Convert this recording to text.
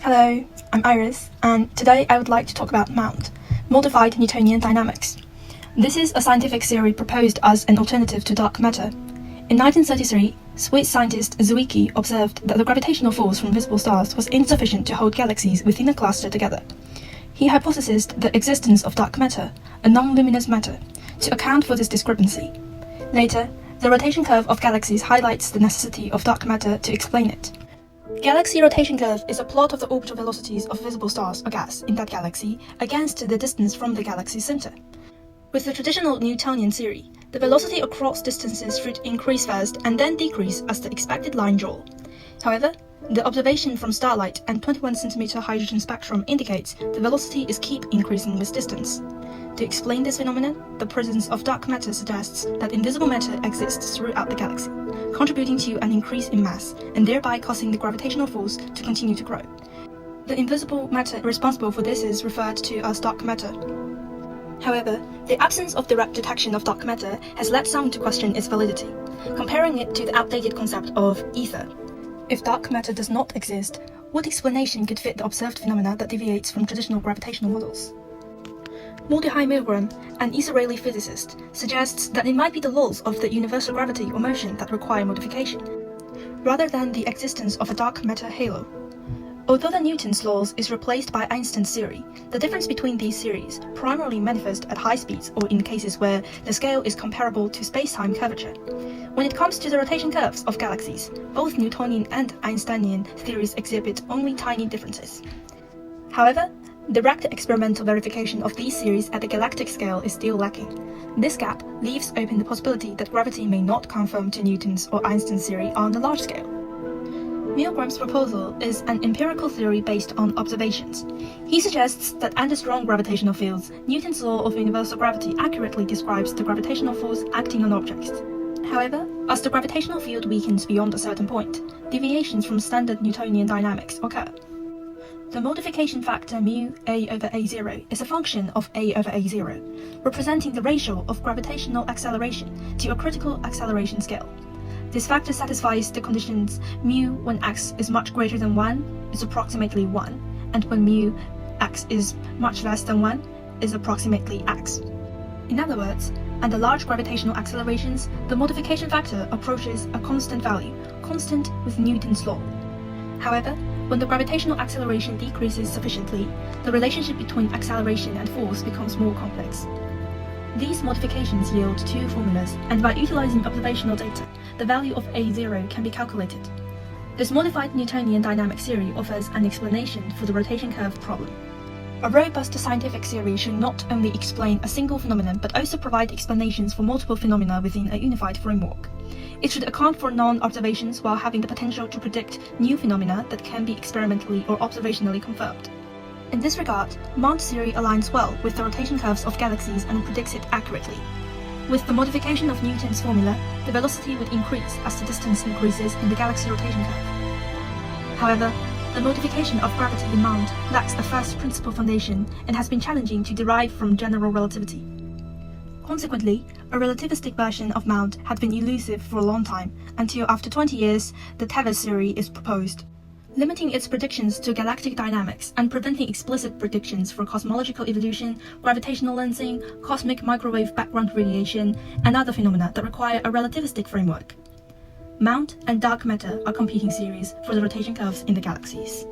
Hello, I'm Iris, and today I would like to talk about MOND, modified Newtonian dynamics. This is a scientific theory proposed as an alternative to dark matter. In 1933, Swiss scientist Zwicky observed that the gravitational force from visible stars was insufficient to hold galaxies within a cluster together. He hypothesized the existence of dark matter, a non-luminous matter, to account for this discrepancy. Later, the rotation curve of galaxies highlights the necessity of dark matter to explain it. Galaxy rotation curve is a plot of the orbital velocities of visible stars or gas in that galaxy against the distance from the galaxy's center. With the traditional Newtonian theory, the velocity across distances should increase first and then decrease as the expected line draw. However, the observation from starlight and 21 cm hydrogen spectrum indicates the velocity is keep increasing with distance. To explain this phenomenon, the presence of dark matter suggests that invisible matter exists throughout the galaxy, contributing to an increase in mass and thereby causing the gravitational force to continue to grow. The invisible matter responsible for this is referred to as dark matter. However, the absence of direct detection of dark matter has led some to question its validity, comparing it to the outdated concept of ether. If dark matter does not exist, what explanation could fit the observed phenomena that deviates from traditional gravitational models? Mordechai Milgram, an Israeli physicist, suggests that it might be the laws of the universal gravity or motion that require modification, rather than the existence of a dark matter halo. Although the Newton's laws is replaced by Einstein's theory, the difference between these theories primarily manifests at high speeds or in cases where the scale is comparable to space-time curvature. When it comes to the rotation curves of galaxies, both Newtonian and Einsteinian theories exhibit only tiny differences. However, direct experimental verification of these theories at the galactic scale is still lacking. This gap leaves open the possibility that gravity may not conform to Newton's or Einstein's theory on a large scale. Milgram's proposal is an empirical theory based on observations. He suggests that under strong gravitational fields, Newton's law of universal gravity accurately describes the gravitational force acting on objects. However, as the gravitational field weakens beyond a certain point, deviations from standard Newtonian dynamics occur. The modification factor mu a over a0 is a function of a over a0, representing the ratio of gravitational acceleration to a critical acceleration scale. This factor satisfies the conditions mu when x is much greater than 1 is approximately 1, and when mu x is much less than 1 is approximately x. In other words, under large gravitational accelerations, the modification factor approaches a constant value, constant with Newton's law. However, when the gravitational acceleration decreases sufficiently, the relationship between acceleration and force becomes more complex. These modifications yield two formulas, and by utilizing observational data, the value of a0 can be calculated. This modified Newtonian dynamic theory offers an explanation for the rotation curve problem. A robust scientific theory should not only explain a single phenomenon but also provide explanations for multiple phenomena within a unified framework. It should account for non-observations while having the potential to predict new phenomena that can be experimentally or observationally confirmed. In this regard, MOND theory aligns well with the rotation curves of galaxies and predicts it accurately. With the modification of Newton's formula, the velocity would increase as the distance increases in the galaxy rotation curve. However, the modification of gravity in MOND lacks a first principle foundation and has been challenging to derive from general relativity. Consequently, a relativistic version of MOND had been elusive for a long time, until after 20 years, the Tevez theory is proposed, limiting its predictions to galactic dynamics and preventing explicit predictions for cosmological evolution, gravitational lensing, cosmic microwave background radiation, and other phenomena that require a relativistic framework. MOND and dark matter are competing theories for the rotation curves in the galaxies.